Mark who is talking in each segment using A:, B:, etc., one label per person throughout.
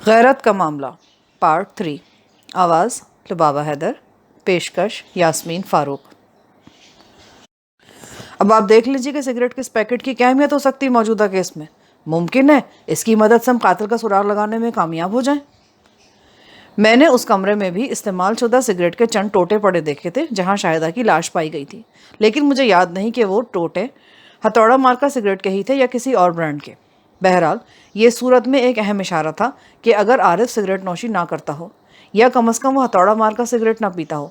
A: غیرت کا معاملہ پارٹ 3 آواز لبابہ حیدر پیشکش یاسمین فاروق۔ اب آپ دیکھ لیجیے کہ سگریٹ کے اس پیکٹ کی کیا اہمیت ہو سکتی ہے موجودہ کیس میں۔ ممکن ہے اس کی مدد سے ہم قاتل کا سراغ لگانے میں کامیاب ہو جائیں۔ میں نے اس کمرے میں بھی استعمال شدہ سگریٹ کے چند ٹوٹے پڑے دیکھے تھے جہاں شاہدہ کی لاش پائی گئی تھی، لیکن مجھے یاد نہیں کہ وہ ٹوٹے ہتھوڑا مارکا سگریٹ کے ہی تھے یا کسی اور برانڈ کے۔ بہرحال یہ صورت میں ایک اہم اشارہ تھا کہ اگر عارف سگریٹ نوشی نہ کرتا ہو یا کم از کم وہ ہتھوڑا مار کا سگریٹ نہ پیتا ہو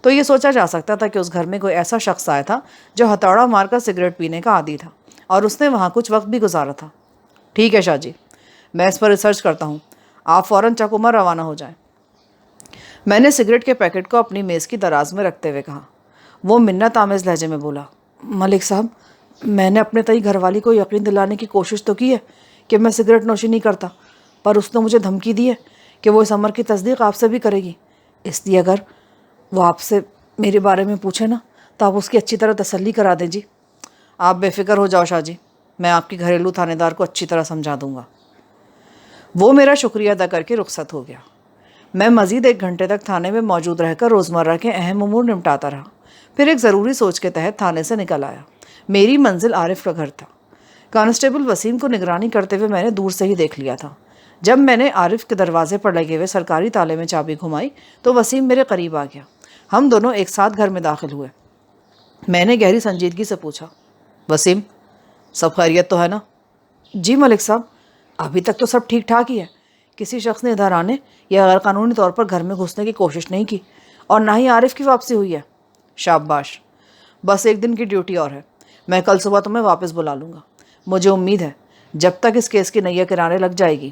A: تو یہ سوچا جا سکتا تھا کہ اس گھر میں کوئی ایسا شخص آیا تھا جو ہتھوڑا مار کا سگریٹ پینے کا عادی تھا اور اس نے وہاں کچھ وقت بھی گزارا تھا۔ ٹھیک ہے شاہ جی، میں اس پر ریسرچ کرتا ہوں، آپ فوراً چکومر روانہ ہو جائیں۔ میں نے سگریٹ کے پیکٹ کو اپنی میز کی دراز میں رکھتے ہوئے کہا۔ وہ منت آمیز لہجے میں بولا، ملک صاحب، میں نے اپنے تئی گھر والی کو یقین دلانے کی کوشش تو کی ہے کہ میں سگریٹ نوشی نہیں کرتا، پر اس نے مجھے دھمکی دی ہے کہ وہ اس امر کی تصدیق آپ سے بھی کرے گی، اس لیے اگر وہ آپ سے میرے بارے میں پوچھے نا تو آپ اس کی اچھی طرح تسلی کرا دیں جی۔ آپ بے فکر ہو جاؤ شاہ جی، میں آپ کی گھریلو تھانے دار کو اچھی طرح سمجھا دوں گا۔ وہ میرا شکریہ ادا کر کے رخصت ہو گیا۔ میں مزید 1 گھنٹے تک تھانے میں موجود رہ کر روزمرہ کے اہم امور نمٹاتا رہا، پھر ایک ضروری سوچ کے تحت تھانے سے نکل آیا۔ میری منزل عارف کا گھر تھا۔ کانسٹیبل وسیم کو نگرانی کرتے ہوئے میں نے دور سے ہی دیکھ لیا تھا۔ جب میں نے عارف کے دروازے پر لگے ہوئے سرکاری تالے میں چابی گھمائی تو وسیم میرے قریب آ گیا۔ ہم دونوں ایک ساتھ گھر میں داخل ہوئے۔ میں نے گہری سنجیدگی سے پوچھا، وسیم، سب خیریت تو ہے نا؟ جی ملک صاحب، ابھی تک تو سب ٹھیک ٹھاک ہی ہے۔ کسی شخص نے ادھر آنے یا غیر قانونی طور پر گھر میں گھسنے کی کوشش نہیں کی اور نہ ہی عارف کی واپسی ہوئی ہے۔ شاباش، بس 1 دن کی ڈیوٹی اور ہے، میں کل صبح تمہیں واپس بلا لوں گا۔ مجھے امید ہے جب تک اس کیس کی نیا کنارے لگ جائے گی۔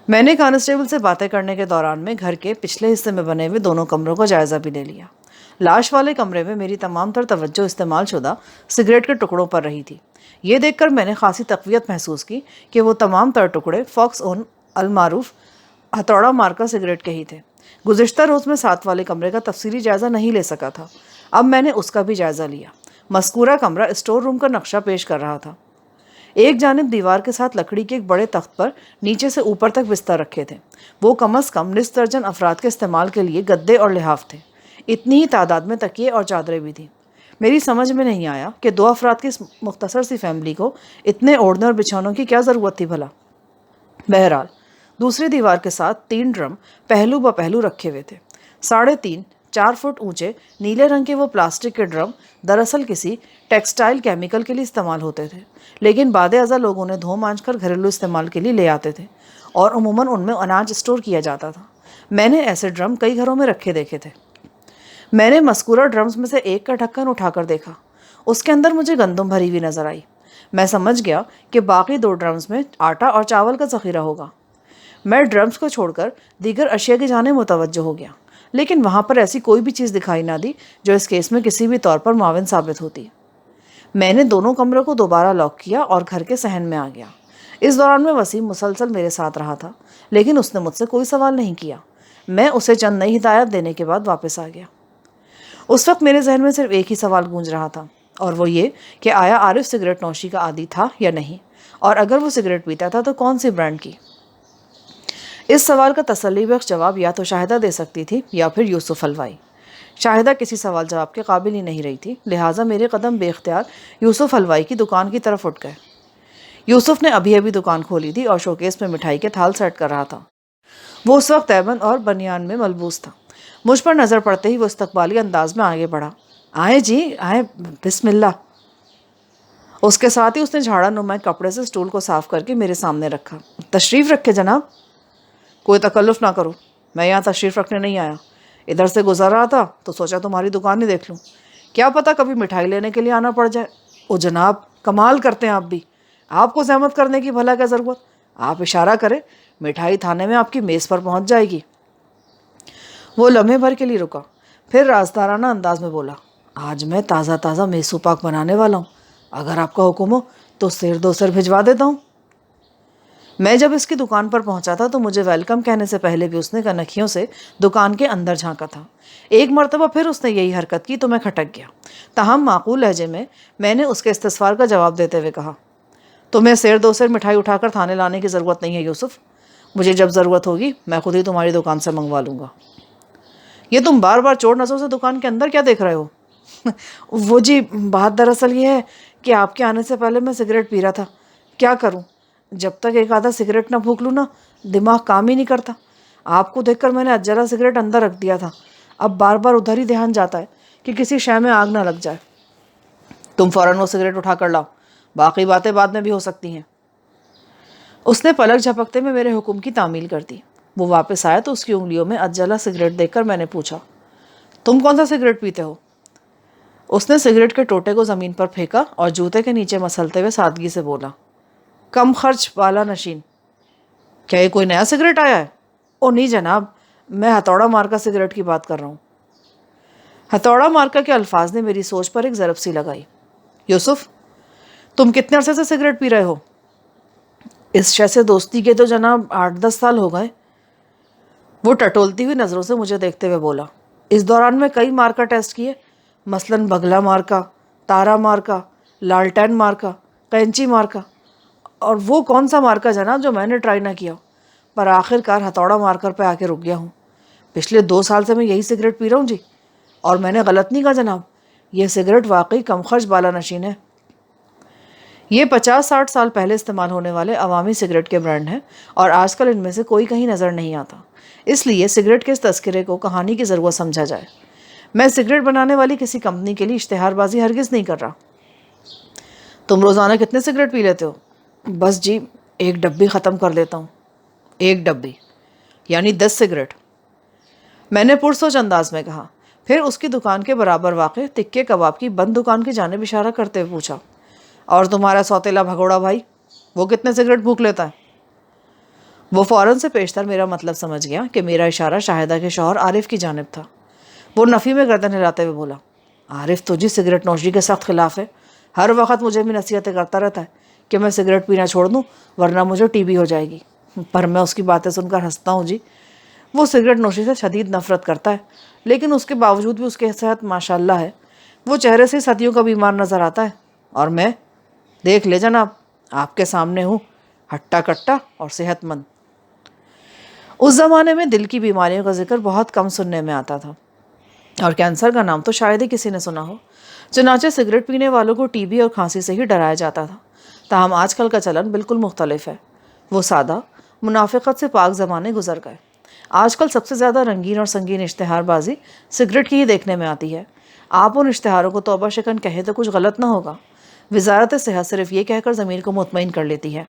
A: میں نے کانسٹیبل سے باتیں کرنے کے دوران میں گھر کے پچھلے حصے میں بنے ہوئے دونوں کمروں کا جائزہ بھی لے لیا۔ لاش والے کمرے میں میری تمام تر توجہ استعمال شدہ سگریٹ کے ٹکڑوں پر رہی تھی۔ یہ دیکھ کر میں نے خاصی تقویت محسوس کی کہ وہ تمام تر ٹکڑے فاکس اون المعروف ہتھوڑا مارکا سگریٹ کے ہی تھے۔ گزشتہ روز میں 7 والے کمرے کا تفصیلی جائزہ نہیں لے سکا تھا، اب میں نے اس کا بھی جائزہ لیا۔ مذکورہ کمرہ اسٹور روم کا نقشہ پیش کر رہا تھا۔ ایک جانب دیوار کے ساتھ لکڑی کے ایک بڑے تخت پر نیچے سے اوپر تک بستر رکھے تھے۔ وہ کم از کم نصف درجن افراد کے استعمال کے لیے گدے اور لحاف تھے۔ اتنی ہی تعداد میں تکیے اور چادریں بھی تھیں۔ میری سمجھ میں نہیں آیا کہ 2 افراد کی اس مختصر سی فیملی کو اتنے اوڑھنے اور بچھونوں کی کیا ضرورت تھی بھلا۔ بہرحال دوسری دیوار کے ساتھ 3 ڈرم پہلو بہ پہلو رکھے ہوئے تھے۔ 3.5 4 فٹ اونچے نیلے رنگ کے وہ پلاسٹک کے ڈرم دراصل کسی ٹیکسٹائل کیمیکل کے لیے استعمال ہوتے تھے، لیکن بعد ازاں لوگ انہیں دھو مانج کر گھریلو استعمال کے لیے لے آتے تھے اور عموماً ان میں اناج اسٹور کیا جاتا تھا۔ میں نے ایسے ڈرم کئی گھروں میں رکھے دیکھے تھے۔ میں نے مذکورہ ڈرمز میں سے ایک کا ڈھکن اٹھا کر دیکھا۔ اس کے اندر مجھے گندم بھری ہوئی نظر آئی۔ میں سمجھ گیا کہ باقی 2 ڈرمز میں آٹا اور چاول کا ذخیرہ ہوگا۔ میں ڈرمز کو چھوڑ کر دیگر اشیاء کی جانب متوجہ ہو گیا، لیکن وہاں پر ایسی کوئی بھی چیز دکھائی نہ دی جو اس کیس میں کسی بھی طور پر معاون ثابت ہوتی۔ میں نے دونوں کمروں کو دوبارہ لاک کیا اور گھر کے صحن میں آ گیا۔ اس دوران میں وسیم مسلسل میرے ساتھ رہا تھا، لیکن اس نے مجھ سے کوئی سوال نہیں کیا۔ میں اسے چند نئی ہدایات دینے کے بعد واپس آ گیا۔ اس وقت میرے ذہن میں صرف ایک ہی سوال گونج رہا تھا، اور وہ یہ کہ آیا عارف سگریٹ نوشی کا عادی تھا یا نہیں، اور اگر وہ سگریٹ پیتا تھا تو کون سی برانڈ کی۔ اس سوال کا تسلی بخش جواب یا تو شاہدہ دے سکتی تھی یا پھر یوسف حلوائی۔ شاہدہ کسی سوال جواب کے قابل ہی نہیں رہی تھی، لہٰذا میرے قدم بے اختیار یوسف حلوائی کی دکان کی طرف اٹھ گئے۔ یوسف نے ابھی ابھی دکان کھولی تھی اور شوکیس میں مٹھائی کے تھال سیٹ کر رہا تھا۔ وہ اس وقت تیبند اور بنیان میں ملبوس تھا۔ مجھ پر نظر پڑتے ہی وہ استقبالی انداز میں آگے بڑھا، آئیں جی آئیں، بسم اللہ۔ اس کے ساتھ ہی اس نے جھاڑا نما کپڑے سے اسٹول کو صاف کر کے میرے سامنے رکھا۔ تشریف رکھے جناب۔ کوئی تکلف نہ کرو، میں یہاں تشریف رکھنے نہیں آیا، ادھر سے گزر رہا تھا تو سوچا تمہاری دکان ہی دیکھ لوں، کیا پتہ کبھی مٹھائی لینے کے لیے آنا پڑ جائے۔ او جناب، کمال کرتے ہیں آپ بھی، آپ کو زحمت کرنے کی بھلا کیا ضرورت، آپ اشارہ کریں، مٹھائی تھانے میں آپ کی میز پر پہنچ جائے گی۔ وہ لمحے بھر کے لیے رکا، پھر رازدارانہ انداز میں بولا، آج میں تازہ تازہ میسو پاک بنانے والا ہوں، اگر آپ کا حکم ہو تو سیر 2 سیر بھجوا دیتا ہوں۔ میں جب اس کی دکان پر پہنچا تھا تو مجھے ویلکم کہنے سے پہلے بھی اس نے کنکھیوں سے دکان کے اندر جھانکا تھا۔ ایک مرتبہ پھر اس نے یہی حرکت کی تو میں کھٹک گیا۔ تاہم معقول لہجے میں نے اس کے استفسار کا جواب دیتے ہوئے کہا، تمہیں سیر 2 سیر مٹھائی اٹھا کر تھانے لانے کی ضرورت نہیں ہے یوسف، مجھے جب ضرورت ہوگی میں خود ہی تمہاری دکان سے منگوا لوں گا۔ یہ تم بار بار چور نظروں سے دکان کے اندر کیا دیکھ رہے ہو؟ وہ جی بات دراصل یہ ہے کہ آپ کے آنے سے پہلے میں سگریٹ پی رہا تھا، کیا کروں، جب تک ایک آدھا سگریٹ نہ پھونک لوں نا دماغ کام ہی نہیں کرتا۔ آپ کو دیکھ کر میں نے اجلا سگریٹ اندر رکھ دیا تھا، اب بار بار ادھر ہی دھیان جاتا ہے کہ کسی شے میں آگ نہ لگ جائے۔ تم فوراً وہ سگریٹ اٹھا کر لاؤ، باقی باتیں بعد میں بھی ہو سکتی ہیں۔ اس نے پلک جھپکتے میں میرے حکم کی تعمیل کر دی۔ وہ واپس آیا تو اس کی انگلیوں میں اجلا سگریٹ دیکھ کر میں نے پوچھا، تم کون سا سگریٹ پیتے ہو؟ اس نے سگریٹ کے ٹوٹے کو زمین پر پھینکا اور جوتے کے نیچے مسلتے ہوئے سادگی سے بولا، کم خرچ بالا نشین۔ کیا یہ کوئی نیا سگریٹ آیا ہے؟ او نہیں جناب، میں ہتھوڑا مارکا سگریٹ کی بات کر رہا ہوں۔ ہتھوڑا مارکا کے الفاظ نے میری سوچ پر ایک ضرب سی لگائی۔ یوسف، تم کتنے عرصے سے سگریٹ پی رہے ہو؟ اس شے سے دوستی کے تو جناب 8-10 سال ہو گئے۔ وہ ٹٹولتی ہوئی نظروں سے مجھے دیکھتے ہوئے بولا، اس دوران میں کئی مارکا ٹیسٹ کیے، مثلاً بگلا مارکا، تارا مارکا، لالٹین مارکا، قینچی مارکا، اور وہ کون سا مارکا جناب جو میں نے ٹرائی نہ کیا، پر آخر کار ہتھوڑا مارکر پہ آ کے رک گیا ہوں۔ پچھلے 2 سال سے میں یہی سگریٹ پی رہا ہوں جی، اور میں نے غلط نہیں کہا جناب، یہ سگریٹ واقعی کم خرچ بالا نشین ہے۔ یہ 50-60 سال پہلے استعمال ہونے والے عوامی سگریٹ کے برانڈ ہیں، اور آج کل ان میں سے کوئی کہیں نظر نہیں آتا، اس لیے سگریٹ کے اس تذکرے کو کہانی کی ضرورت سمجھا جائے۔ میں سگریٹ بنانے والی کسی کمپنی کے لیے اشتہار بازی ہرگز نہیں کر رہا۔ تم روزانہ کتنے سگریٹ پی لیتے ہو؟ بس جی 1 ڈبی ختم کر لیتا ہوں۔ 1 ڈبی یعنی 10 سگریٹ، میں نے پرسوچ انداز میں کہا، پھر اس کی دکان کے برابر واقع تکے کباب کی بند دکان کی جانب اشارہ کرتے ہوئے پوچھا، اور تمہارا سوتیلا بھگوڑا بھائی وہ کتنے سگریٹ پھونک لیتا ہے؟ وہ فوراً سے پیشتر میرا مطلب سمجھ گیا کہ میرا اشارہ شاہدہ کے شوہر عارف کی جانب تھا۔ وہ نفی میں گردن ہلاتے ہوئے بولا، عارف تو جی سگریٹ نوشی کے سخت خلاف ہے، ہر وقت مجھے بھی نصیحتیں کرتا رہتا ہے کہ میں سگریٹ پینا چھوڑ دوں ورنہ مجھے ٹی بی ہو جائے گی، پر میں اس کی باتیں سن کر ہنستا ہوں جی۔ وہ سگریٹ نوشی سے شدید نفرت کرتا ہے، لیکن اس کے باوجود بھی اس کی صحت ماشاء اللہ ہے، وہ چہرے سے صدیوں کا بیمار نظر آتا ہے، اور میں دیکھ لے جناب آپ کے سامنے ہوں، ہٹا کٹا اور صحت مند۔ اس زمانے میں دل کی بیماریوں کا ذکر بہت کم سننے میں آتا تھا، اور کینسر کا نام تو شاید ہی کسی نے سنا ہو، چنانچہ سگریٹ پینے والوں کو ٹی بی اور کھانسی سے ہی ڈرایا جاتا تھا۔ تاہم آج کل کا چلن بالکل مختلف ہے، وہ سادہ منافقت سے پاک زمانے گزر گئے۔ آج کل سب سے زیادہ رنگین اور سنگین اشتہار بازی سگریٹ کی ہی دیکھنے میں آتی ہے۔ آپ ان اشتہاروں کو توبہ شکن کہیں تو کچھ غلط نہ ہوگا، وزارت صحت صرف یہ کہہ کر ضمیر کو مطمئن کر لیتی ہے،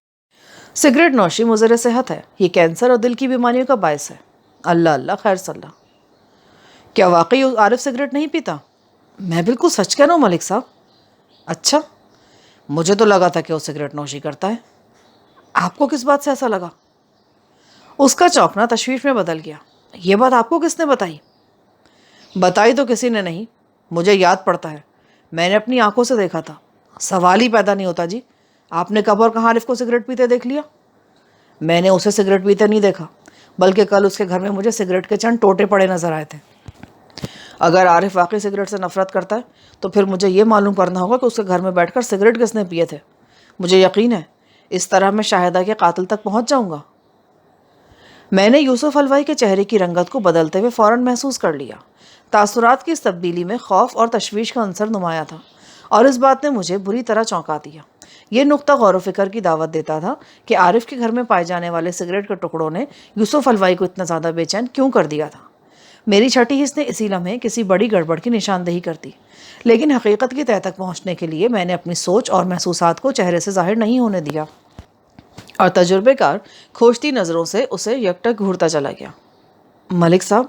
A: سگریٹ نوشی مضر صحت ہے، یہ کینسر اور دل کی بیماریوں کا باعث ہے۔ اللہ اللہ خیر صلی۔ کیا واقعی عارف سگریٹ نہیں پیتا؟ میں بالکل سچ کہہ رہا ہوں ملک صاحب۔ اچھا، مجھے تو لگا تھا کہ وہ سگریٹ نوشی کرتا ہے۔ آپ کو کس بات سے ایسا لگا؟ اس کا چونکنا تشویش میں بدل گیا۔ یہ بات آپ کو کس نے بتائی؟ بتائی تو کسی نے نہیں، مجھے یاد پڑتا ہے، میں نے اپنی آنکھوں سے دیکھا تھا۔ سوال ہی پیدا نہیں ہوتا جی، آپ نے کب اور کہاں عارف کو سگریٹ پیتے دیکھ لیا؟ میں نے اسے سگریٹ پیتے نہیں دیکھا، بلکہ کل اس کے گھر میں مجھے سگریٹ کے چند ٹوٹے پڑے نظر آئے تھے۔ اگر عارف واقعی سگریٹ سے نفرت کرتا ہے تو پھر مجھے یہ معلوم کرنا ہوگا کہ اس کے گھر میں بیٹھ کر سگریٹ کس نے پیے تھے۔ مجھے یقین ہے اس طرح میں شاہدہ کے قاتل تک پہنچ جاؤں گا۔ میں نے یوسف حلوائی کے چہرے کی رنگت کو بدلتے ہوئے فوراً محسوس کر لیا۔ تاثرات کی اس تبدیلی میں خوف اور تشویش کا عنصر نمایاں تھا، اور اس بات نے مجھے بری طرح چونکا دیا۔ یہ نقطہ غور و فکر کی دعوت دیتا تھا کہ عارف کے گھر میں پائے جانے والے سگریٹ کے ٹکڑوں نے یوسف حلوائی کو اتنا زیادہ بے چین کیوں کر دیا تھا۔ میری چھٹی حس نے اسی لمحے کسی بڑی گڑبڑ کی نشاندہی کر دی، لیکن حقیقت کی تہہ تک پہنچنے کے لیے میں نے اپنی سوچ اور محسوسات کو چہرے سے ظاہر نہیں ہونے دیا، اور تجربے کار کھوجتی نظروں سے اسے یکٹک گھورتا چلا گیا۔ ملک صاحب،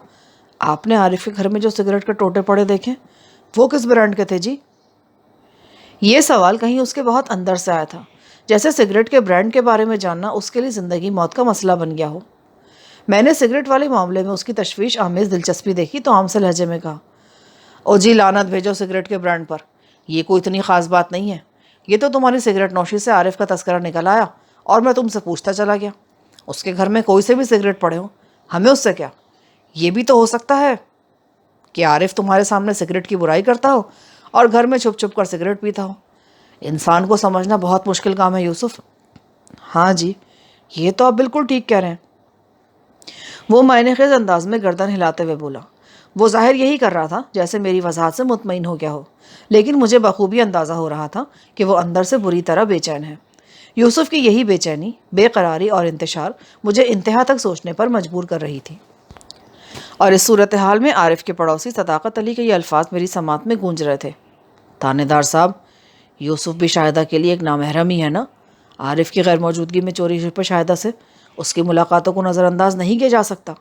A: آپ نے عارف کے گھر میں جو سگریٹ کے ٹوٹے پڑے دیکھے وہ کس برانڈ کے تھے جی؟ یہ سوال کہیں اس کے بہت اندر سے آیا تھا، جیسے سگریٹ کے برانڈ کے بارے میں جاننا اس کے لیے زندگی موت کا مسئلہ بن گیا ہو۔ میں نے سگریٹ والے معاملے میں اس کی تشویش آمیز دلچسپی دیکھی تو عام سے لہجے میں کہا، او جی لعنت بھیجو سگریٹ کے برانڈ پر، یہ کوئی اتنی خاص بات نہیں ہے، یہ تو تمہاری سگریٹ نوشی سے عارف کا تذکرہ نکل آیا اور میں تم سے پوچھتا چلا گیا۔ اس کے گھر میں کوئی سے بھی سگریٹ پڑے ہوں، ہمیں اس سے کیا؟ یہ بھی تو ہو سکتا ہے کہ عارف تمہارے سامنے سگریٹ کی برائی کرتا ہو اور گھر میں چھپ چھپ کر سگریٹ پیتا ہو۔ انسان کو سمجھنا بہت مشکل کام ہے یوسف۔ ہاں جی، یہ تو آپ بالکل ٹھیک کہہ رہے ہیں، وہ معنی خیز انداز میں گردن ہلاتے ہوئے بولا۔ وہ ظاہر یہی کر رہا تھا جیسے میری وضاحت سے مطمئن ہو گیا ہو، لیکن مجھے بخوبی اندازہ ہو رہا تھا کہ وہ اندر سے بری طرح بے چین ہے۔ یوسف کی یہی بے چینی، بے قراری اور انتشار مجھے انتہا تک سوچنے پر مجبور کر رہی تھی۔ اور اس صورتحال میں عارف کے پڑوسی صداقت علی کے یہ الفاظ میری سماعت میں گونج رہے تھے۔ تھانے دار صاحب، یوسف بھی شاہدہ کے لیے ایک نامحرم ہی ہے نا؟ عارف کی غیر موجودگی میں چوری چھپے شاہدہ سے اس کی ملاقاتوں کو نظر انداز نہیں کیا جا سکتا۔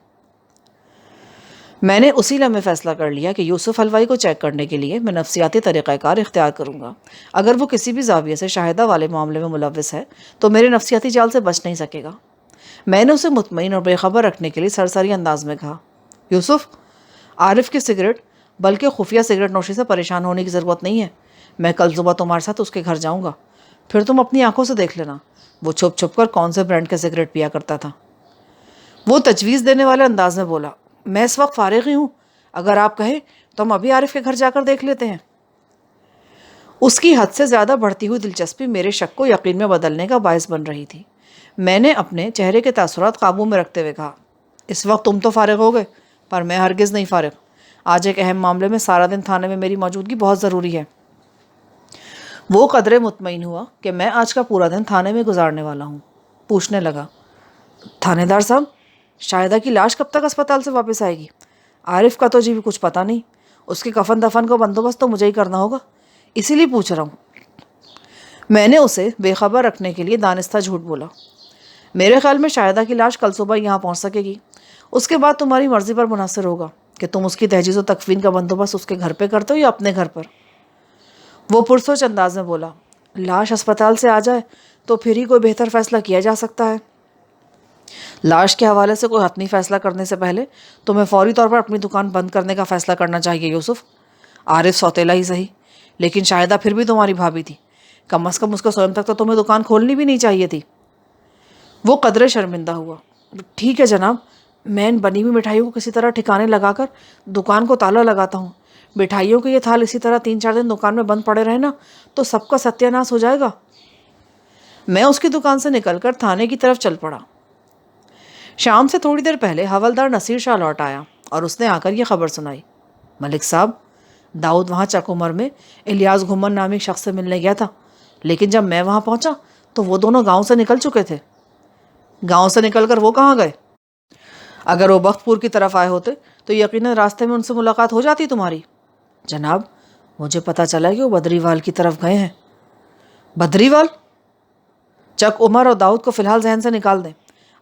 A: میں نے اسی لمحے فیصلہ کر لیا کہ یوسف حلوائی کو چیک کرنے کے لیے میں نفسیاتی طریقہ کار اختیار کروں گا۔ اگر وہ کسی بھی زاویے سے شاہدہ والے معاملے میں ملوث ہے تو میرے نفسیاتی جال سے بچ نہیں سکے گا۔ میں نے اسے مطمئن اور بے خبر رکھنے کے لیے سرسری انداز میں کہا، یوسف، عارف کی سگریٹ بلکہ خفیہ سگریٹ نوشی سے پریشان ہونے کی ضرورت نہیں ہے۔ میں کل صبح تمہارے ساتھ اس کے گھر جاؤں گا، پھر تم اپنی آنکھوں سے دیکھ لینا وہ چھپ چھپ کر کون سے برانڈ کے سگریٹ پیا کرتا تھا۔ وہ تجویز دینے والے انداز میں بولا، میں اس وقت فارغ ہی ہوں، اگر آپ کہیں تو ہم ابھی عارف کے گھر جا کر دیکھ لیتے ہیں۔ اس کی حد سے زیادہ بڑھتی ہوئی دلچسپی میرے شک کو یقین میں بدلنے کا باعث بن رہی تھی۔ میں نے اپنے چہرے کے تاثرات قابو میں رکھتے ہوئے کہا، اس وقت تم تو فارغ ہو گئے، پر میں ہرگز نہیں فارغ۔ آج ایک اہم معاملے میں سارا دن تھانے میں میری موجودگی بہت ضروری ہے۔ وہ قدرے مطمئن ہوا کہ میں آج کا پورا دن تھانے میں گزارنے والا ہوں۔ پوچھنے لگا، تھانے دار صاحب، شاہدہ کی لاش کب تک اسپتال سے واپس آئے گی؟ عارف کا تو جی بھی کچھ پتہ نہیں، اس کے کفن دفن کا بندوبست تو مجھے ہی کرنا ہوگا، اسی لیے پوچھ رہا ہوں۔ میں نے اسے بے خبر رکھنے کے لیے دانستہ جھوٹ بولا۔ میرے خیال میں شاہدہ کی لاش کل صبح یہاں پہنچ سکے گی، اس کے بعد تمہاری مرضی پر منحصر ہوگا کہ تم اس کی تجہیز و تکفین کا بندوبست اس کے گھر پہ کرتے ہو یا اپنے گھر پر۔ وہ پرسوچ انداز میں بولا، لاش اسپتال سے آ جائے تو پھر ہی کوئی بہتر فیصلہ کیا جا سکتا ہے۔ لاش کے حوالے سے کوئی حتمی فیصلہ کرنے سے پہلے تمہیں فوری طور پر اپنی دکان بند کرنے کا فیصلہ کرنا چاہیے یوسف۔ عارف سوتیلا ہی صحیح، لیکن شاہدہ پھر بھی تمہاری بھابھی تھی، کم از کم اس کو سوئم تک تو تمہیں دکان کھولنی بھی نہیں چاہیے تھی۔ وہ قدرے شرمندہ ہوا۔ ٹھیک ہے جناب، میں ان بنی ہوئی مٹھائیوں کو کسی طرح ٹھکانے لگا کر دکان کو تالا لگاتا ہوں۔ مٹھائیوں کے یہ تھال اسی طرح 3-4 دن دکان میں بند پڑے رہے نا تو سب کا ستیہ ناش ہو جائے گا۔ میں اس کی دکان سے نکل کر تھانے کی طرف چل پڑا۔ شام سے تھوڑی دیر پہلے حوالدار نصیر شاہ لوٹ آیا اور اس نے آ کر یہ خبر سنائی، ملک صاحب، داؤد وہاں چک عمر میں الیاس گھمن نامی شخص سے ملنے گیا تھا، لیکن جب میں وہاں پہنچا تو وہ دونوں گاؤں سے نکل چکے تھے۔ گاؤں سے نکل کر وہ کہاں گئے؟ اگر وہ بخت پور کی طرف آئے ہوتے تو یقیناً راستے میں ان سے ملاقات ہو جاتی تمہاری۔ جناب، مجھے پتہ چلا کہ وہ بدری وال کی طرف گئے ہیں۔ بدری وال؟ چک عمر اور داؤد کو فی الحال ذہن سے نکال دیں،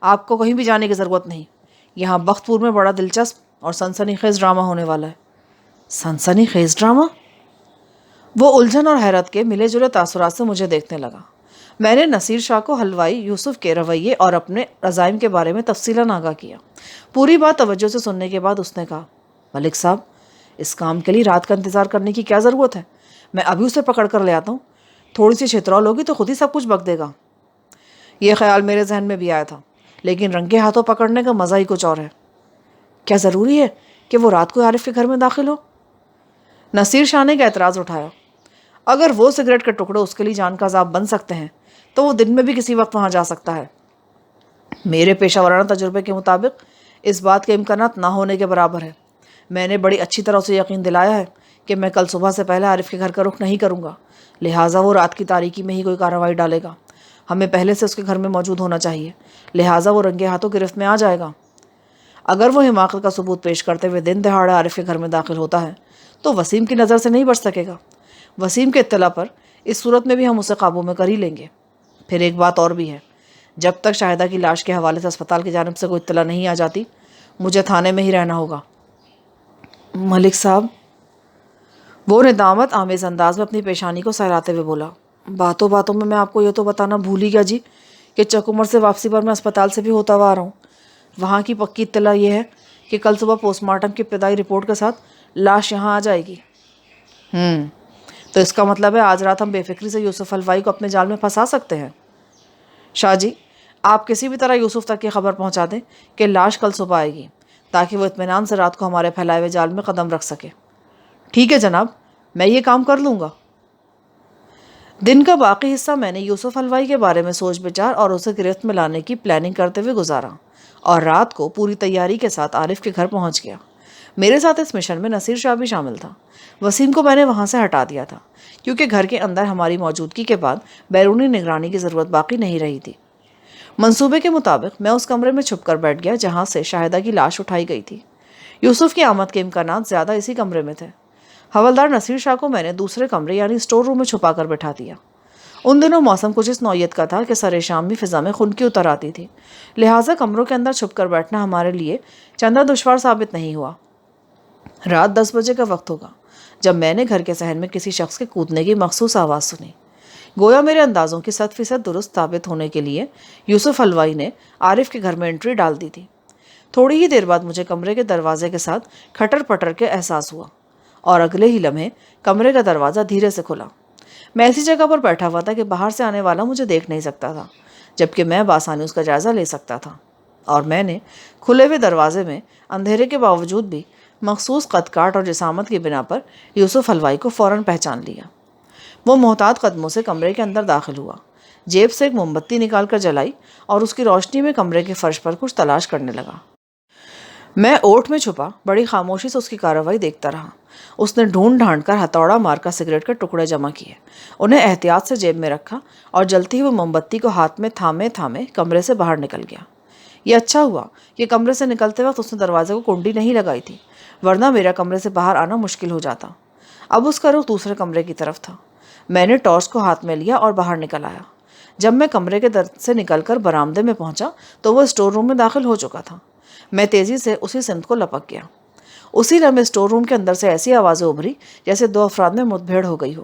A: آپ کو کہیں بھی جانے کی ضرورت نہیں۔ یہاں بخت پور میں بڑا دلچسپ اور سنسنی خیز ڈرامہ ہونے والا ہے۔ سنسنی خیز ڈرامہ؟ وہ الجھن اور حیرت کے ملے جلے تاثرات سے مجھے دیکھنے لگا۔ میں نے نصیر شاہ کو حلوائی یوسف کے رویے اور اپنے عزائم کے بارے میں تفصیلاً آگاہ کیا۔ پوری بات توجہ سے سننے کے بعد اس نے کہا، ملک صاحب، اس کام کے لیے رات کا انتظار کرنے کی کیا ضرورت ہے؟ میں ابھی اسے پکڑ کر لے آتا ہوں، تھوڑی سی چھترول ہوگی تو خود ہی سب کچھ بک دے گا۔ یہ خیال میرے ذہن میں بھی آیا تھا، لیکن رنگے ہاتھوں پکڑنے کا مزہ ہی کچھ اور ہے۔ کیا ضروری ہے کہ وہ رات کو عارف کے گھر میں داخل ہو؟ نصیر شاہ نے ایک اعتراض اٹھایا، اگر وہ سگریٹ کے ٹکڑے اس کے لیے جان کا عذاب بن سکتے ہیں تو وہ دن میں بھی کسی وقت وہاں جا سکتا ہے۔ میرے پیشہ ورانہ تجربے کے مطابق اس بات کے امکانات نہ ہونے کے برابر ہے۔ میں نے بڑی اچھی طرح اسے یقین دلایا ہے کہ میں کل صبح سے پہلے عارف کے گھر کا رخ نہیں کروں گا، لہٰذا وہ رات کی تاریکی میں ہی کوئی کارروائی ڈالے گا۔ ہمیں پہلے سے اس کے گھر میں موجود ہونا چاہیے، لہٰذا وہ رنگے ہاتھوں گرفت میں آ جائے گا۔ اگر وہ حماقت کا ثبوت پیش کرتے ہوئے دن دہاڑے عارف کے گھر میں داخل ہوتا ہے تو وسیم کی نظر سے نہیں بچ سکے گا۔ وسیم کے اطلاع پر اس صورت میں بھی ہم اسے قابو میں کر ہی لیں گے۔ پھر ایک بات اور بھی ہے، جب تک شاہدہ کی لاش کے حوالے سے اسپتال کی جانب سے کوئی اطلاع نہیں آ جاتی مجھے تھانے میں ہی رہنا ہوگا۔ ملک صاحب، وہ ندامت آمیز انداز میں اپنی پیشانی کو سہراتے ہوئے بولا، باتوں باتوں میں آپ کو یہ تو بتانا بھول ہی گیا جی کہ چک عمر سے واپسی پر میں اسپتال سے بھی ہوتا ہوا آ رہا ہوں۔ وہاں کی پکی اطلاع یہ ہے کہ کل صبح پوسٹ مارٹم کی ابتدائی رپورٹ کے ساتھ لاش یہاں آ جائے گی۔ تو اس کا مطلب ہے آج رات ہم بے فکری سے یوسف حلوائی کو اپنے جال میں پھنسا سکتے ہیں۔ شاہ جی، آپ کسی بھی طرح یوسف تک یہ خبر پہنچا دیں کہ لاش کل صبح آئے گی تاکہ وہ اطمینان سے رات کو ہمارے پھیلائے ہوئے جال میں قدم رکھ سکے۔ ٹھیک ہے جناب، میں یہ کام کر لوں گا۔ دن کا باقی حصہ میں نے یوسف حلوائی کے بارے میں سوچ بچار اور اسے گرفت میں لانے کی پلاننگ کرتے ہوئے گزارا اور رات کو پوری تیاری کے ساتھ عارف کے گھر پہنچ گیا۔ میرے ساتھ اس مشن میں نصیر شاہ بھی شامل تھا۔ وسیم کو میں نے وہاں سے ہٹا دیا تھا کیونکہ گھر کے اندر ہماری موجودگی کے بعد بیرونی نگرانی کی ضرورت باقی نہیں رہی تھی۔ منصوبے کے مطابق میں اس کمرے میں چھپ کر بیٹھ گیا جہاں سے شاہدہ کی لاش اٹھائی گئی تھی۔ یوسف کی آمد کے امکانات زیادہ اسی کمرے میں تھے۔ حوالدار نصیر شاہ کو میں نے دوسرے کمرے یعنی اسٹور روم میں چھپا کر بٹھا دیا۔ ان دنوں موسم کچھ اس نوعیت کا تھا کہ سر شام بھی فضا میں خنکی اتر آتی تھی، لہٰذا کمروں کے اندر چھپ کر بیٹھنا ہمارے لیے چندہ دشوار ثابت نہیں ہوا۔ رات 10 بجے کا وقت ہوگا جب میں نے گھر کے صحن میں کسی شخص کے کودنے کی مخصوص آواز سنی۔ گویا میرے اندازوں کی 100% درست ثابت ہونے کے لیے یوسف حلوائی نے عارف کے گھر میں انٹری ڈال دی تھی۔ تھوڑی ہی دیر بعد مجھے کمرے کے دروازے کے ساتھ کھٹر پٹر کے احساس ہوا اور اگلے ہی لمحے کمرے کا دروازہ دھیرے سے کھلا۔ میں ایسی جگہ پر بیٹھا ہوا تھا کہ باہر سے آنے والا مجھے دیکھ نہیں سکتا تھا، جبکہ میں بآسانی اس کا جائزہ لے سکتا تھا، اور میں نے کھلے ہوئے دروازے میں اندھیرے کے باوجود بھی مخصوص قد کاٹ اور جسامت کی بنا پر یوسف حلوائی کو فوراً پہچان لیا۔ وہ محتاط قدموں سے کمرے کے اندر داخل ہوا، جیب سے ایک موم بتی نکال کر جلائی اور اس کی روشنی میں کمرے کے فرش پر کچھ تلاش کرنے لگا۔ میں اوٹ میں چھپا بڑی خاموشی سے اس کی کارروائی دیکھتا رہا۔ اس نے ڈھونڈ ڈھانڈ کر ہتھوڑا مار کر سگریٹ کے ٹکڑے جمع کیے، انہیں احتیاط سے جیب میں رکھا اور جلتی ہوئی موم بتی کو ہاتھ میں تھامے تھامے کمرے سے باہر نکل گیا۔ یہ اچھا ہوا کہ کمرے سے نکلتے وقت اس نے دروازے کو کنڈی نہیں لگائی تھی، ورنہ میرا کمرے سے باہر آنا مشکل ہو جاتا۔ اب اس کا رخ دوسرے کمرے کی طرف تھا۔ میں نے ٹارچ کو ہاتھ میں لیا اور باہر نکل آیا۔ جب میں کمرے کے در سے نکل کر برآمدے میں پہنچا تو وہ اسٹور روم میں داخل ہو چکا تھا۔ میں تیزی سے اسی سمت کو لپک گیا۔ اسی لمحے اسٹور روم کے اندر سے ایسی آوازیں ابھری جیسے 2 افراد میں مد بھیڑ ہو گئی ہو۔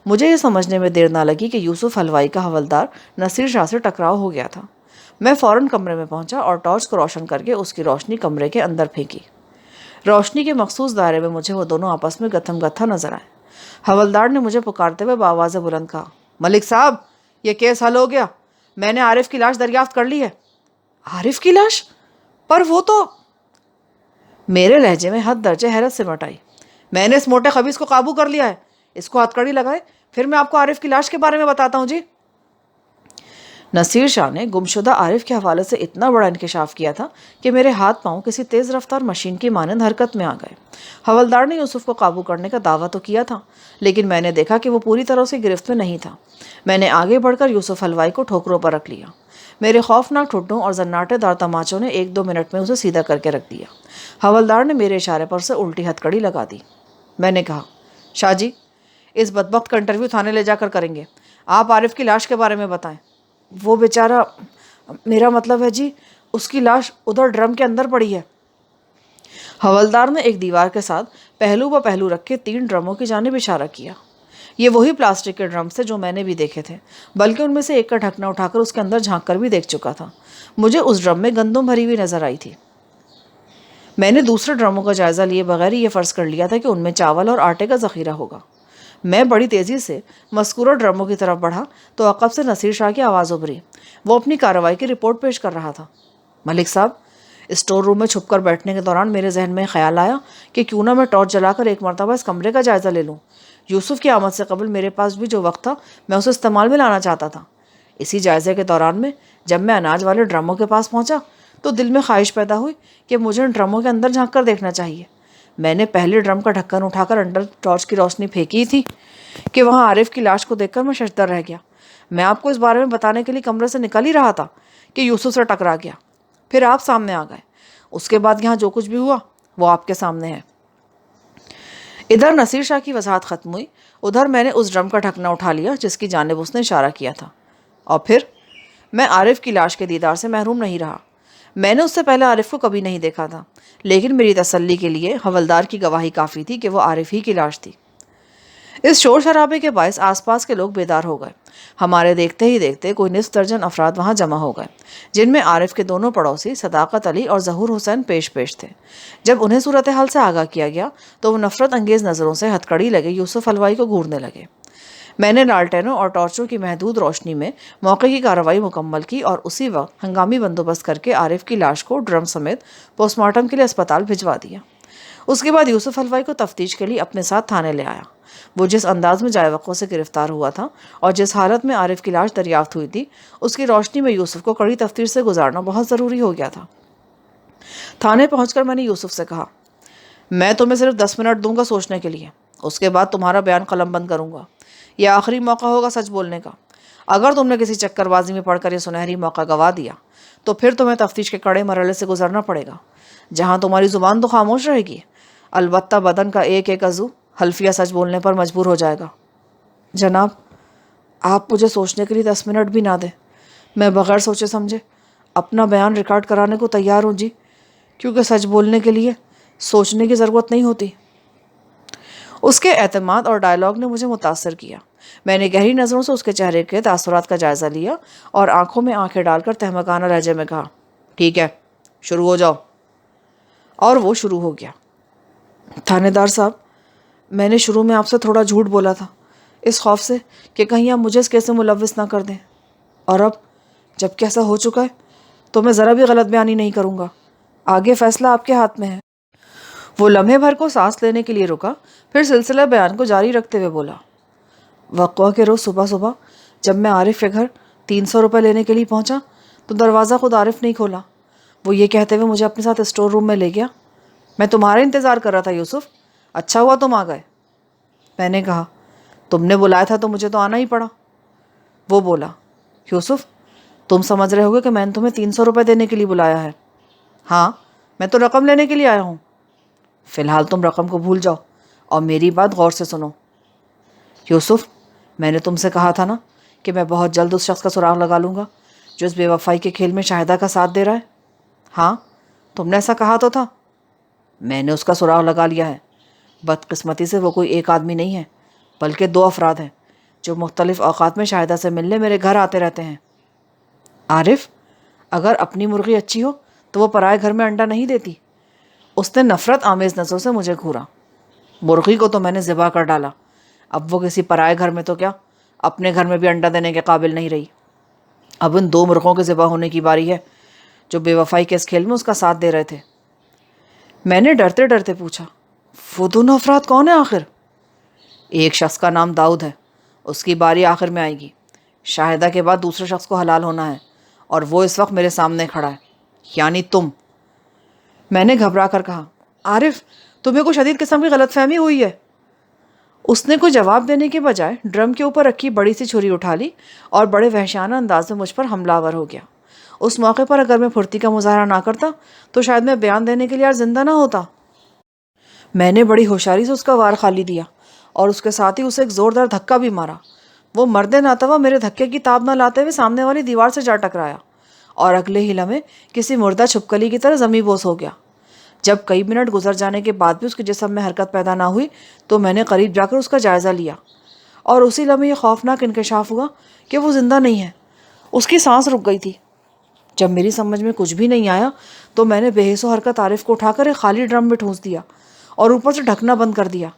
A: مجھے یہ سمجھنے میں دیر نہ لگی کہ یوسف حلوائی کا حوالدار نصیر شاہ سے ٹکراؤ ہو گیا تھا۔ میں فوراً کمرے میں پہنچا اور ٹارچ کو روشن کر کے اس کی روشنی کمرے کے اندر پھینکی۔ روشنی کے مخصوص دائرے میں مجھے وہ دونوں آپس میں گتھم گتھا نظر آئے۔ حوالدار نے مجھے پکارتے ہوئے بآواز بلند کہا، ملک صاحب، یہ کیس حل ہو گیا، میں نے عارف کی لاش دریافت کر لی ہے۔ عارف کی لاش؟ پر وہ تو… میرے لہجے میں حد درجے حیرت سمٹ آئی۔ میں نے اس موٹے خبیث کو قابو کر لیا ہے، اس کو ہتھکڑی لگائے، پھر میں آپ کو عارف کی لاش کے بارے میں بتاتا ہوں جی۔ نصیر شاہ نے گمشدہ عارف کے حوالے سے اتنا بڑا انکشاف کیا تھا کہ میرے ہاتھ پاؤں کسی تیز رفتار مشین کی مانند حرکت میں آ گئے۔ حوالدار نے یوسف کو قابو کرنے کا دعویٰ تو کیا تھا، لیکن میں نے دیکھا کہ وہ پوری طرح سے گرفت میں نہیں تھا۔ میں نے آگے بڑھ کر یوسف حلوائی کو ٹھوکروں پر رکھ لیا۔ میرے خوفناک ٹھڈوں اور زناٹے دار تماچوں نے 1-2 منٹ میں اسے سیدھا کر کے رکھ دیا۔ حوالدار نے میرے اشارے پر سے الٹی ہتھکڑی لگا دی۔ میں نے کہا، شاہ جی، اس بدبخت کا انٹرویو تھانے لے جا کر کریں گے، آپ عارف کی لاش کے بارے میں بتائیں۔ وہ بیچارہ… میرا مطلب ہے جی، اس کی لاش ادھر ڈرم کے اندر پڑی ہے۔ حوالدار نے ایک دیوار کے ساتھ پہلو بہ پہلو رکھے 3 ڈرموں کی جانب اشارہ کیا۔ یہ وہی پلاسٹک کے ڈرم تھے جو میں نے بھی دیکھے تھے، بلکہ ان میں سے ایک کا ڈھکنا اٹھا کر اس کے اندر جھانک کر بھی دیکھ چکا تھا۔ مجھے اس ڈرم میں گندم بھری ہوئی نظر آئی تھی۔ میں نے دوسرے ڈرموں کا جائزہ لیے بغیر یہ فرض کر لیا تھا کہ ان میں چاول اور آٹے کا ذخیرہ ہوگا۔ میں بڑی تیزی سے مذکورہ ڈرموں کی طرف بڑھا تو عقب سے نصیر شاہ کی آواز ابھری۔ وہ اپنی کارروائی کی رپورٹ پیش کر رہا تھا۔ ملک صاحب، اسٹور روم میں چھپ کر بیٹھنے کے دوران میرے ذہن میں خیال آیا کہ کیوں نہ میں ٹارچ جلا کر ایک مرتبہ اس کمرے کا جائزہ لے لوں۔ یوسف کی آمد سے قبل میرے پاس بھی جو وقت تھا میں اسے استعمال میں لانا چاہتا تھا۔ اسی جائزے کے دوران میں جب میں اناج والے ڈرموں کے پاس پہنچا تو دل میں خواہش پیدا ہوئی کہ مجھے ان ڈرموں کے اندر جھانک کر دیکھنا چاہیے۔ میں نے پہلے ڈرم کا ڈھکن اٹھا کر اندر ٹارچ کی روشنی پھینکی تھی کہ وہاں عارف کی لاش کو دیکھ کر میں ششدر رہ گیا۔ میں آپ کو اس بارے میں بتانے کے لیے کمرے سے نکل ہی رہا تھا کہ یوسف سے ٹکرا گیا، پھر آپ سامنے آ گئے۔ اس کے بعد یہاں جو کچھ بھی ہوا وہ آپ کے سامنے ہے۔ ادھر نصیر شاہ کی وضاحت ختم ہوئی، ادھر میں نے اس ڈرم کا ڈھکنا اٹھا لیا جس کی جانب اس نے اشارہ کیا تھا، اور پھر میں عارف کی لاش کے دیدار سے محروم نہیں رہا۔ میں نے اس سے پہلے عارف کو کبھی نہیں دیکھا تھا، لیکن میری تسلی کے لیے حوالدار کی گواہی کافی تھی کہ وہ عارف ہی کی لاش تھی۔ اس شور شرابے کے باعث آس پاس کے لوگ بیدار ہو گئے۔ ہمارے دیکھتے ہی دیکھتے کوئی نصف درجن افراد وہاں جمع ہو گئے، جن میں عارف کے دونوں پڑوسی صداقت علی اور ظہور حسین پیش تھے۔ جب انہیں صورتحال سے آگاہ کیا گیا تو وہ نفرت انگیز نظروں سے ہتھکڑی لگے یوسف حلوائی کو گھورنے لگے۔ میں نے لالٹینوں اور ٹارچوں کی محدود روشنی میں موقع کی کارروائی مکمل کی اور اسی وقت ہنگامی بندوبست کر کے عارف کی لاش کو ڈرم سمیت پوسٹ مارٹم کے لیے اسپتال بھجوا دیا۔ اس کے بعد یوسف حلوائی کو تفتیش کے لیے اپنے ساتھ تھانے لے آیا۔ وہ جس انداز میں جائے وقوع سے گرفتار ہوا تھا اور جس حالت میں عارف کی لاش دریافت ہوئی تھی، اس کی روشنی میں یوسف کو کڑی تفتیش سے گزارنا بہت ضروری ہو گیا تھا۔ تھانے پہنچ کر میں نے یوسف سے کہا، میں تمہیں صرف 10 منٹ دوں گا سوچنے کے لیے، اس کے بعد تمہارا بیان قلم بند کروں گا۔ یہ آخری موقع ہوگا سچ بولنے کا۔ اگر تم نے کسی چکر بازی میں پڑھ کر یہ سنہری موقع گوا دیا تو پھر تمہیں تفتیش کے کڑے مرحلے سے گزرنا پڑے گا، جہاں تمہاری زبان تو خاموش رہے گی، البتہ بدن کا ایک ایک عضو حلفیہ سچ بولنے پر مجبور ہو جائے گا۔ جناب، آپ مجھے سوچنے کے لیے 10 منٹ بھی نہ دیں، میں بغیر سوچے سمجھے اپنا بیان ریکارڈ کرانے کو تیار ہوں جی، کیونکہ سچ بولنے کے لیے سوچنے کی ضرورت نہیں ہوتی۔ اس کے اعتماد اور ڈائیلاگ نے مجھے متاثر کیا۔ میں نے گہری نظروں سے اس کے چہرے کے تاثرات کا جائزہ لیا اور آنکھوں میں آنکھیں ڈال کر تہمکانہ لہجے میں کہا، ٹھیک ہے، شروع ہو جاؤ۔ اور وہ شروع ہو گیا۔ تھانے دار صاحب، میں نے شروع میں آپ سے تھوڑا جھوٹ بولا تھا، اس خوف سے کہ کہیں آپ مجھے اس کیس میں ملوث نہ کر دیں، اور اب جب کہ ایسا ہو چکا ہے تو میں ذرا بھی غلط بیانی نہیں کروں گا۔ آگے فیصلہ آپ کے ہاتھ میں ہے۔ وہ لمحے بھر کو سانس لینے کے لیے رکا، پھر سلسلہ بیان کو جاری رکھتے ہوئے بولا، وقوع کے روز صبح صبح جب میں عارف کے گھر 300 روپے لینے کے لیے پہنچا تو دروازہ خود عارف نہیں کھولا۔ وہ یہ کہتے ہوئے مجھے اپنے ساتھ اسٹور روم میں لے گیا۔ میں تمہارا انتظار کر رہا تھا یوسف، اچھا ہوا تم آ گئے۔ میں نے کہا، تم نے بلایا تھا تو مجھے تو آنا ہی پڑا۔ وہ بولا، یوسف، تم سمجھ رہے ہوگے کہ میں نے تمہیں 300 روپے دینے کے لیے بلایا ہے۔ ہاں، میں تو رقم لینے کے لیے آیا ہوں۔ فی الحال تم رقم کو بھول جاؤ اور میری بات غور سے سنو۔ یوسف، میں نے تم سے کہا تھا نا کہ میں بہت جلد اس شخص کا سراغ لگا لوں گا جو اس بے وفائی کے کھیل میں شاہدہ کا ساتھ دے رہا ہے۔ ہاں، تم نے ایسا کہا تو تھا۔ میں نے اس کا سراغ لگا لیا ہے۔ بدقسمتی سے وہ کوئی ایک آدمی نہیں ہے، بلکہ 2 افراد ہیں جو مختلف اوقات میں شاہدہ سے ملنے میرے گھر آتے رہتے ہیں۔ عارف، اگر اپنی مرغی اچھی ہو تو وہ پرائے گھر میں انڈا نہیں دیتی۔ اس نے نفرت آمیز نظروں سے مجھے گھورا۔ مرغی کو تو میں نے ذبح کر ڈالا، اب وہ کسی پرائے گھر میں تو کیا، اپنے گھر میں بھی انڈا دینے کے قابل نہیں رہی۔ اب ان 2 مرغوں کے ذبح ہونے کی باری ہے جو بے وفائی کے اس کھیل میں اس کا ساتھ دے رہے تھے۔ میں نے ڈرتے ڈرتے پوچھا، وہ دونوں افراد کون ہیں آخر؟ ایک شخص کا نام داؤد ہے، اس کی باری آخر میں آئے گی۔ شاہدہ کے بعد دوسرے شخص کو حلال ہونا ہے، اور وہ اس وقت میرے سامنے کھڑا ہے، یعنی تم۔ میں نے گھبرا کر کہا، عارف، تمہیں کوئی شدید قسم کی غلط فہمی ہوئی ہے۔ اس نے کوئی جواب دینے کے بجائے ڈرم کے اوپر رکھی بڑی سی چھری اٹھا لی اور بڑے وحشیانہ انداز میں مجھ پر حملہ آور ہو گیا۔ اس موقع پر اگر میں پھرتی کا مظاہرہ نہ کرتا تو شاید میں بیان دینے کے لیے آج زندہ نہ ہوتا۔ میں نے بڑی ہوشیاری سے اس کا وار خالی دیا اور اس کے ساتھ ہی اسے ایک زوردار دھکا بھی مارا۔ وہ مرد ناتوا میرے دھکے کی تاب نہ لاتے ہوئے سامنے والی دیوار سے جا ٹکرایا اور اگلے ہی لمحے کسی مردہ چھپکلی کی طرح زمیں بوس ہو گیا۔ جب کئی منٹ گزر جانے کے بعد بھی اس کے جسم میں حرکت پیدا نہ ہوئی تو میں نے قریب جا کر اس کا جائزہ لیا، اور اسی لمحے یہ خوفناک انکشاف ہوا کہ وہ زندہ نہیں ہے۔ اس کی سانس رک گئی تھی۔ جب میری سمجھ میں کچھ بھی نہیں آیا تو میں نے بے حس و حرکت عارف کو اٹھا کر ایک خالی ڈرم میں ٹھونس دیا اور اوپر سے ڈھکنا بند کر دیا۔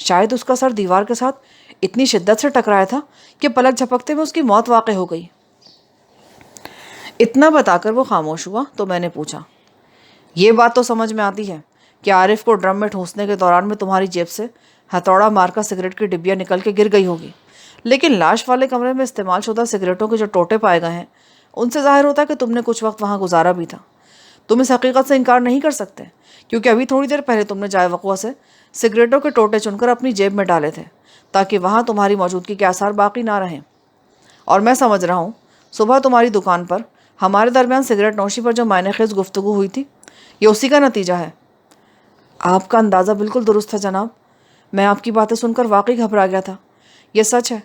A: شاید اس کا سر دیوار کے ساتھ اتنی شدت سے ٹکرایا تھا کہ پلک جھپکتے میں اس کی موت واقع ہو گئی۔ اتنا بتا کر وہ خاموش ہوا تو میں نے پوچھا، یہ بات تو سمجھ میں آتی ہے کہ عارف کو ڈرم میں ٹھونسنے کے دوران میں تمہاری جیب سے ہتھوڑا مار کر سگریٹ کی ڈبیا نکل کے گر گئی ہوگی، لیکن لاش والے کمرے میں استعمال شدہ سگریٹوں کے جو ٹوٹے پائے گئے ہیں ان سے ظاہر ہوتا ہے کہ تم نے کچھ وقت وہاں گزارا بھی تھا۔ تم اس حقیقت سے انکار نہیں کر سکتے کیونکہ ابھی تھوڑی دیر پہلے تم نے جائے وقوع سے سگریٹوں کے ٹوٹے چن کر اپنی جیب میں ڈالے تھے تاکہ وہاں تمہاری موجودگی کے آثار باقی نہ رہیں۔ اور میں سمجھ رہا ہوں صبح تمہاری دکان پر ہمارے درمیان سگریٹ نوشی پر جو معنی خیز گفتگو ہوئی تھی یہ اسی کا نتیجہ ہے۔ آپ کا اندازہ بالکل درست ہے جناب، میں آپ کی باتیں سن کر واقعی گھبرا گیا تھا۔ یہ سچ ہے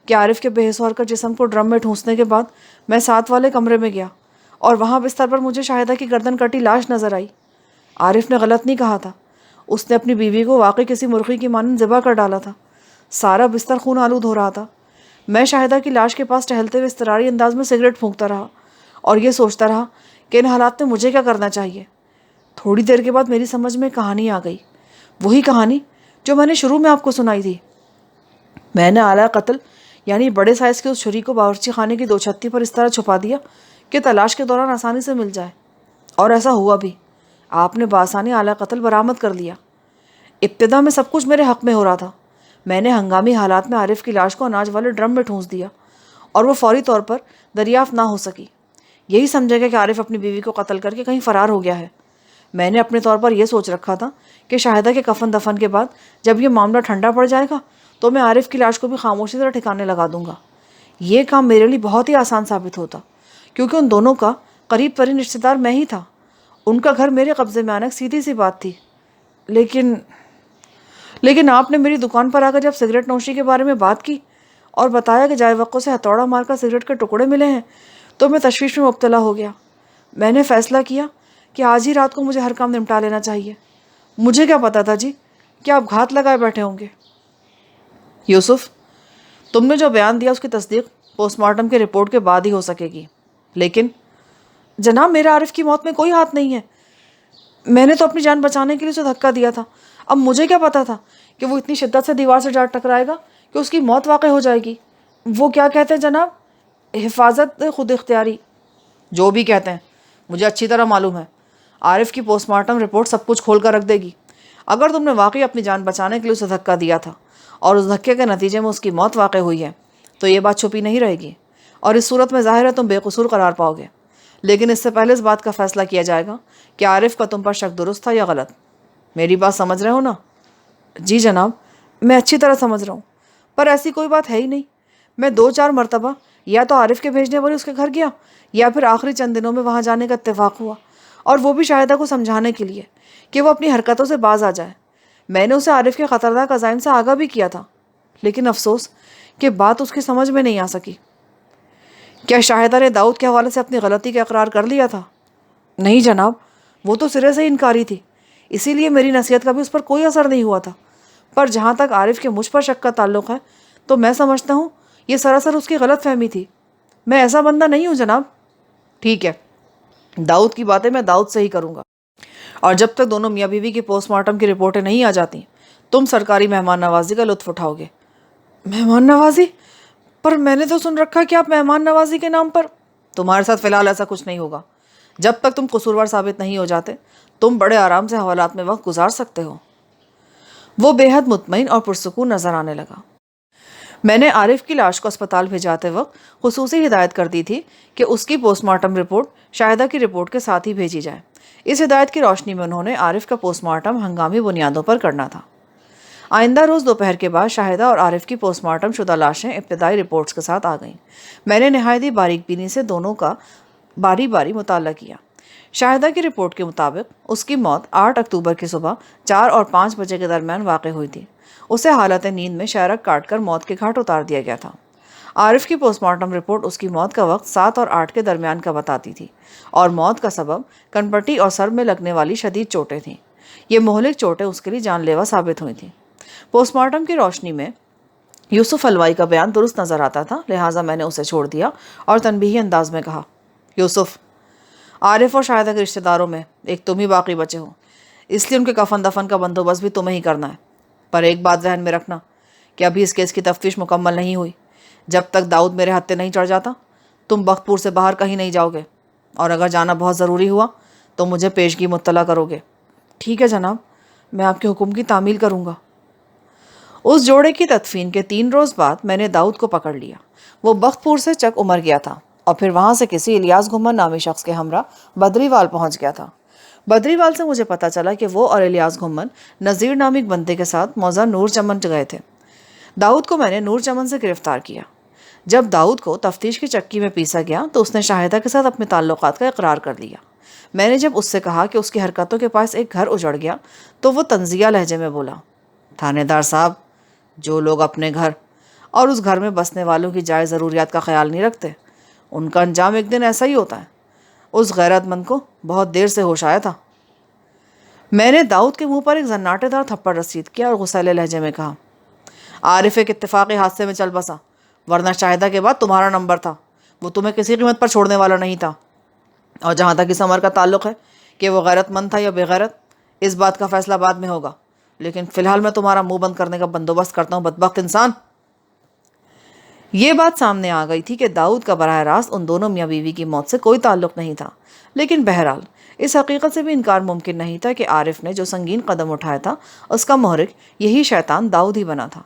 A: کہ عارف کے بے حس و حرکت جسم کو ڈرم میں ٹھونسنے کے بعد میں ساتھ والے کمرے میں گیا اور وہاں بستر پر مجھے شاہدہ کی گردن کٹی لاش نظر آئی۔ عارف نے غلط نہیں کہا تھا، اس نے اپنی بیوی کو واقعی کسی مرغی کی مانند ذبح کر ڈالا تھا۔ سارا بستر خون آلود ہو رہا تھا۔ میں شاہدہ کی لاش کے پاس ٹہلتے ہوئے اضطراری انداز میں سگریٹ پھونکتا رہا اور یہ سوچتا رہا کہ ان حالات میں مجھے کیا کرنا چاہیے۔ تھوڑی دیر کے بعد میری سمجھ میں کہانی آ گئی، وہی کہانی جو میں نے شروع میں آپ کو سنائی تھی۔ میں نے آلہ قتل یعنی بڑے سائز کی اس چھری کو باورچی خانے کی 2 چھتی پر اس طرح چھپا دیا کہ تلاش کے دوران آسانی سے مل جائے، اور ایسا ہوا بھی۔ آپ نے بآسانی آلہ قتل برآمد کر لیا۔ ابتدا میں سب کچھ میرے حق میں ہو رہا تھا۔ میں نے ہنگامی حالات میں عارف کی لاش کو اناج والے ڈرم میں ٹھونس دیا اور وہ فوری طور پر دریافت نہ ہو سکی۔ یہی سمجھا گیا کہ عارف اپنی بیوی کو قتل کر کے کہیں فرار ہو گیا ہے۔ میں نے اپنے طور پر یہ سوچ رکھا تھا کہ شاہدہ کے کفن دفن کے بعد جب یہ معاملہ ٹھنڈا پڑ جائے گا تو میں عارف کی لاش کو بھی خاموشی سے ٹھکانے لگا دوں گا۔ یہ کام میرے لیے بہت ہی آسان ثابت ہوتا، کیونکہ ان دونوں کا قریب ترین رشتہ دار میں ہی تھا۔ ان کا گھر میرے قبضے میں آنا ایک سیدھی سی بات تھی۔ لیکن آپ نے میری دکان پر آ کر جب سگریٹ نوشی کے بارے میں بات کی اور بتایا کہ جائے وقت سے ہتھوڑا مار کر سگریٹ کے ٹکڑے ملے ہیں تو میں تشویش میں مبتلا ہو گیا۔ میں نے فیصلہ کیا کہ آج ہی رات کو مجھے ہر کام نمٹا لینا چاہیے۔ مجھے کیا پتا تھا جی کہ آپ گھات لگائے بیٹھے ہوں گے۔ یوسف، تم نے جو بیان دیا اس کی تصدیق پوسٹ مارٹم کی رپورٹ کے بعد ہی ہو سکے گی، لیکن جناب میرا عارف کی موت میں کوئی ہاتھ نہیں ہے۔ میں نے تو اپنی جان بچانے کے لیے اسے دھکا دیا تھا۔ اب مجھے کیا پتا تھا کہ وہ اتنی شدت سے دیوار سے جا ٹکرائے گا کہ اس کی موت واقع ہو جائے گی۔ وہ کیا کہتے ہیں جناب، حفاظت خود اختیاری، جو بھی کہتے ہیں مجھے اچھی طرح معلوم ہے۔ عارف کی پوسٹ مارٹم رپورٹ سب کچھ کھول کر رکھ دے گی۔ اگر تم نے واقعی اپنی جان بچانے کے لیے اسے دھکا دیا تھا اور اس دھکے کے نتیجے میں اس کی موت واقع ہوئی ہے تو یہ بات چھپی نہیں رہے گی، اور اس صورت میں ظاہر ہے تم بے قصور قرار پاؤ گے۔ لیکن اس سے پہلے اس بات کا فیصلہ کیا جائے گا کہ عارف کا تم پر شک درست تھا یا غلط۔ میری بات سمجھ رہے ہو نا؟ جی جناب، میں اچھی طرح سمجھ رہا ہوں، پر ایسی کوئی بات ہے ہی نہیں۔ میں 2-4 مرتبہ یا تو عارف کے بھیجنے پر اس کے گھر گیا یا پھر آخری چند دنوں میں وہاں جانے کا اتفاق ہوا، اور وہ بھی شاہدہ کو سمجھانے کے لیے کہ وہ اپنی حرکتوں سے باز آ جائے۔ میں نے اسے عارف کے خطرناک عزائم سے آگاہ بھی کیا تھا، لیکن افسوس کہ بات اس کی سمجھ میں نہیں آ سکی۔ کیا شاہدہ نے داؤد کے حوالے سے اپنی غلطی کا اقرار کر لیا تھا؟ نہیں جناب، وہ تو سرے سے ہی انکاری تھی، اسی لیے میری نصیحت کا بھی اس پر کوئی اثر نہیں ہوا تھا۔ پر جہاں تک عارف کے مجھ پر شک کا تعلق ہے تو میں سمجھتا ہوں یہ سراسر اس کی غلط فہمی تھی۔ میں ایسا بندہ نہیں ہوں جناب۔ ٹھیک ہے، داؤد کی باتیں میں داؤد سے ہی کروں گا، اور جب تک دونوں میاں بیوی کی پوسٹ مارٹم کی رپورٹیں نہیں آ جاتی تم سرکاری مہمان نوازی کا لطف اٹھاؤ گے۔ مہمان نوازی؟ پر میں نے تو سن رکھا کہ آپ مہمان نوازی کے نام پر… تمہارے ساتھ فی الحال ایسا کچھ نہیں ہوگا۔ جب تک تم قصوروار ثابت نہیں ہو جاتے تم بڑے آرام سے حوالات میں وقت گزار سکتے ہو۔ وہ بے حد مطمئن اور پرسکون نظر آنے لگا۔ میں نے عارف کی لاش کو اسپتال بھیجاتے وقت خصوصی ہدایت کر دی تھی کہ اس کی پوسٹ مارٹم رپورٹ شاہدہ کی رپورٹ کے ساتھ ہی بھیجی جائے۔ اس ہدایت کی روشنی میں انہوں نے عارف کا پوسٹ مارٹم ہنگامی بنیادوں پر کرنا تھا۔ آئندہ روز دوپہر کے بعد شاہدہ اور عارف کی پوسٹ مارٹم شدہ لاشیں ابتدائی رپورٹس کے ساتھ آ گئیں۔ میں نے نہایت ہی باریک بینی سے دونوں کا باری باری مطالعہ کیا۔ شاہدہ کی رپورٹ کے مطابق اس کی موت 8 اکتوبر کی صبح 4 اور 5 بجے کے درمیان واقع ہوئی تھی۔ اسے حالت نیند میں شہرک کاٹ کر موت کے گھاٹ اتار دیا گیا تھا۔ عارف کی پوسٹ مارٹم رپورٹ اس کی موت کا وقت 7 اور 8 کے درمیان کا بتاتی تھی، اور موت کا سبب کنپٹی اور سر میں لگنے والی شدید چوٹیں تھیں۔ یہ مہلک چوٹیں اس کے لیے جان لیوا ثابت ہوئی تھیں۔ پوسٹ مارٹم کی روشنی میں یوسف حلوائی کا بیان درست نظر آتا تھا، لہٰذا میں نے اسے چھوڑ دیا اور تنبیہی انداز میں کہا، یوسف، عارف اور شاہدہ کے رشتہ داروں میں ایک تم ہی باقی بچے ہو، اس لیے ان کے کفن دفن کا بندوبست بھی تمہیں ہی کرنا ہے۔ پر ایک بات ذہن میں رکھنا کہ ابھی اس کیس کی تفتیش مکمل نہیں ہوئی۔ جب تک داؤد میرے ہتھے نہیں چڑھ جاتا تم بختپور سے باہر کہیں نہیں جاؤ گے، اور اگر جانا بہت ضروری ہوا تو مجھے پیشگی مطلع کرو گے۔ ٹھیک ہے جناب، میں آپ کے حکم کی تعمیل کروں گا۔ اس جوڑے کی تدفین کے 3 روز بعد میں نے داؤد کو پکڑ لیا۔ وہ بختپور سے چک عمر گیا تھا اور پھر وہاں سے کسی الیاس گھمن نامی شخص کے ہمراہ بدری وال پہنچ گیا تھا۔ بدری وال سے مجھے پتا چلا کہ وہ اور الیاس گھمن نذیر نامی ایک بندے کے ساتھ موضع نور چمن گئے تھے۔ داؤد کو میں نے نور چمن سے گرفتار کیا۔ جب داؤد کو تفتیش کی چکی میں پیسا گیا تو اس نے شاہدہ کے ساتھ اپنے تعلقات کا اقرار کر لیا۔ میں نے جب اس سے کہا کہ اس کی حرکتوں کے پاس ایک گھر اجڑ گیا تو وہ طنزیہ لہجے میں بولا، تھانے دار صاحب، جو لوگ اپنے گھر اور اس گھر میں بسنے والوں کی جائز ضروریات کا خیال نہیں رکھتے ان کا انجام ایک دن ایسا ہی ہوتا ہے۔ اس غیرت مند کو بہت دیر سے ہوش آیا تھا۔ میں نے داؤد کے منہ پر ایک زناٹے دار تھپڑ رسید کیا اور غصیلے لہجے میں کہا، عارف ایک اتفاقی حادثے میں چل بسا، ورنہ شاہدہ کے بعد تمہارا نمبر تھا۔ وہ تمہیں کسی قیمت پر چھوڑنے والا نہیں تھا۔ اور جہاں تک اس عمر کا تعلق ہے کہ وہ غیرت مند تھا یا بے غیرت، اس بات کا فیصلہ بعد میں ہوگا، لیکن فی الحال میں تمہارا منہ بند کرنے کا بندوبست کرتا ہوں، بدبخت انسان۔ یہ بات سامنے آ گئی تھی کہ داؤد کا براہ راست ان دونوں میاں بیوی کی موت سے کوئی تعلق نہیں تھا، لیکن بہرحال اس حقیقت سے بھی انکار ممکن نہیں تھا کہ عارف نے جو سنگین قدم اٹھایا تھا اس کا محرک یہی شیطان داؤد ہی بنا تھا۔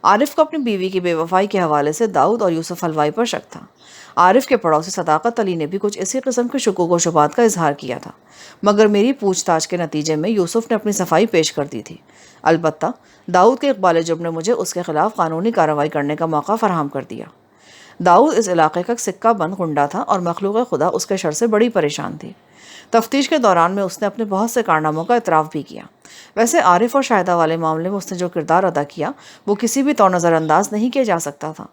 A: عارف کو اپنی بیوی کی بے وفائی کے حوالے سے داؤد اور یوسف حلوائی پر شک تھا۔ عارف کے پڑوسی صداقت علی نے بھی کچھ اسی قسم کے شکوک و شبہات کا اظہار کیا تھا، مگر میری پوچھ تاچھ کے نتیجے میں یوسف نے اپنی صفائی پیش کر دی تھی۔ البتہ داؤد کے اقبال جب نے مجھے اس کے خلاف قانونی کارروائی کرنے کا موقع فراہم کر دیا۔ داؤد اس علاقے کا سکہ بند غنڈہ تھا اور مخلوق خدا اس کے شر سے بڑی پریشان تھی۔ تفتیش کے دوران میں اس نے اپنے بہت سے کارناموں کا اعتراف بھی کیا۔ ویسے عارف اور شاہدہ والے معاملے میں اس نے جو کردار ادا کیا وہ کسی بھی طور نظر انداز نہیں کیا جا سکتا تھا،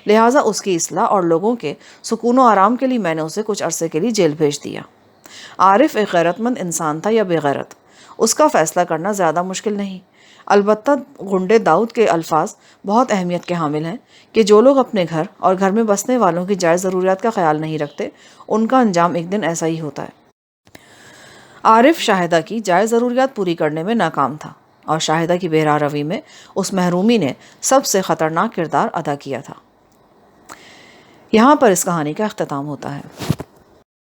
A: لہٰذا اس کی اصلاح اور لوگوں کے سکون و آرام کے لیے میں نے اسے کچھ عرصے کے لیے جیل بھیج دیا۔ عارف ایک غیرت مند انسان تھا یا بے غیرت، اس کا فیصلہ کرنا زیادہ مشکل نہیں۔ البتہ غنڈے داؤد کے الفاظ بہت اہمیت کے حامل ہیں کہ جو لوگ اپنے گھر اور گھر میں بسنے والوں کی جائز ضروریات کا خیال نہیں رکھتے ان کا انجام ایک دن ایسا ہی ہوتا ہے۔ عارف شاہدہ کی جائز ضروریات پوری کرنے میں ناکام تھا اور شاہدہ کی بہرا روی میں اس محرومی نے سب سے خطرناک کردار ادا کیا تھا۔ یہاں پر اس کہانی کا اختتام ہوتا ہے۔